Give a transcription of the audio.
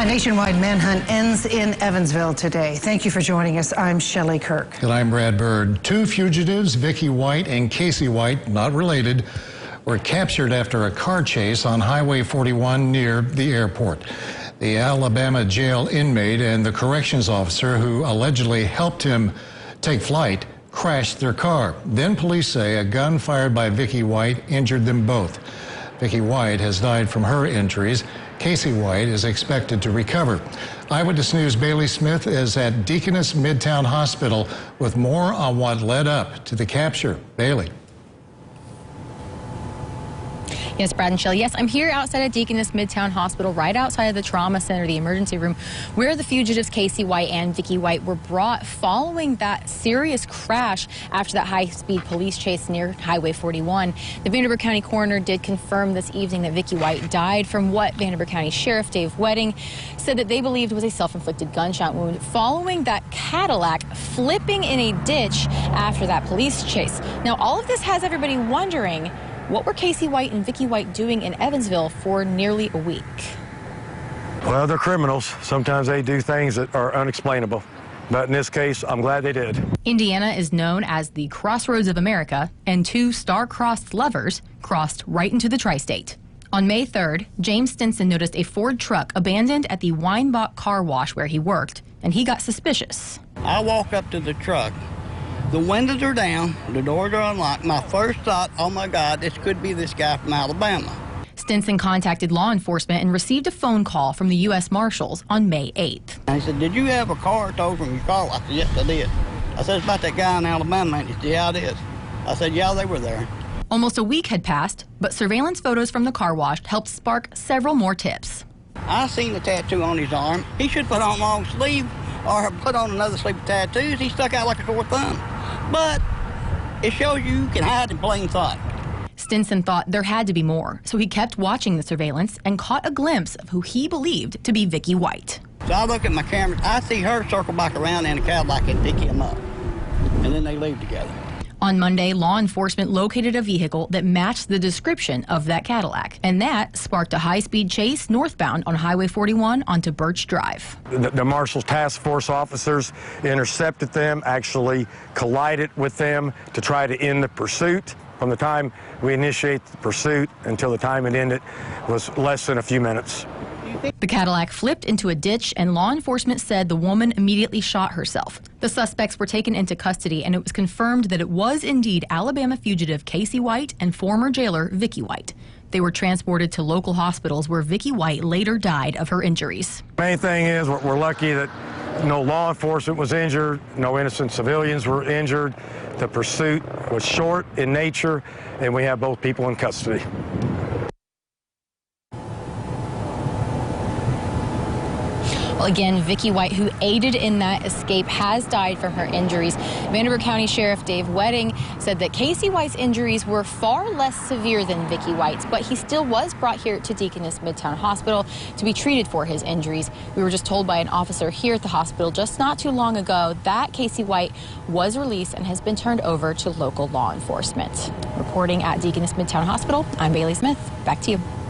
A nationwide manhunt ends in Evansville today. Thank you for joining us. I'm Shelley Kirk. And I'm Brad Bird. Two fugitives, Vicky White and Casey White, not related, were captured after a car chase on Highway 41 near the airport. The Alabama jail inmate and the corrections officer who allegedly helped him take flight crashed their car. Then police say a gun fired by Vicky White injured them both. Vicky White has died from her injuries. Casey White is expected to recover. Eyewitness News' Bailey Smith is at Deaconess Midtown Hospital with more on what led up to the capture. Bailey. Yes, Brad and Shelley. Yes, I'm here outside of Deaconess Midtown Hospital, right outside of the trauma center, the emergency room, where the fugitives Casey White and Vicky White were brought following that serious crash after that high-speed police chase near Highway 41. The Vanderbilt County coroner did confirm this evening that Vicky White died from what Vanderbilt County Sheriff Dave Wedding said that they believed was a self-inflicted gunshot wound following that Cadillac flipping in a ditch after that police chase. Now, all of this has everybody wondering, what were Casey White and Vicky White doing in Evansville for nearly a week? Well, they're criminals. Sometimes they do things that are unexplainable. But in this case, I'm glad they did. Indiana is known as the Crossroads of America, and two star-crossed lovers crossed right into the tri-state. On May 3rd, James Stinson noticed a Ford truck abandoned at the Weinbach car wash where he worked, and he got suspicious. I walk up to the truck. The windows are down, the doors are unlocked. My first thought, oh my God, this could be this guy from Alabama. Stinson contacted law enforcement and received a phone call from the U.S. Marshals on May 8th. And he said, did you have a car towed from your car? I said, yes, I did. I said, it's about that guy in Alabama. And he said, yeah, it is. I said, yeah, they were there. Almost a week had passed, but surveillance photos from the car wash helped spark several more tips. I seen the tattoo on his arm. He should put on a long sleeve or put on another sleeve of tattoos. He stuck out like a sore thumb. But it shows you can hide in plain sight. Stinson thought there had to be more, so he kept watching the surveillance and caught a glimpse of who he believed to be Vicky White. So I look at my camera, I see her circle back around in a Cadillac and pick him up. And then they leave together. On Monday, law enforcement located a vehicle that matched the description of that Cadillac, and that sparked a high-speed chase northbound on Highway 41 onto Birch Drive. The Marshals Task Force officers intercepted them, actually collided with them to try to end the pursuit. From the time we initiated the pursuit until the time it ended was less than a few minutes. The Cadillac flipped into a ditch, and law enforcement said the woman immediately shot herself. The suspects were taken into custody, and it was confirmed that it was indeed Alabama fugitive Casey White and former jailer Vicky White. They were transported to local hospitals where Vicky White later died of her injuries. Main thing is we're lucky that no law enforcement was injured, no innocent civilians were injured. The pursuit was short in nature, and we have both people in custody. Well, again, Vicky White, who aided in that escape, has died from her injuries. Vanderbilt County Sheriff Dave Wedding said that Casey White's injuries were far less severe than Vicky White's, but he still was brought here to Deaconess Midtown Hospital to be treated for his injuries. We were just told by an officer here at the hospital just not too long ago that Casey White was released and has been turned over to local law enforcement. Reporting at Deaconess Midtown Hospital, I'm Bailey Smith. Back to you.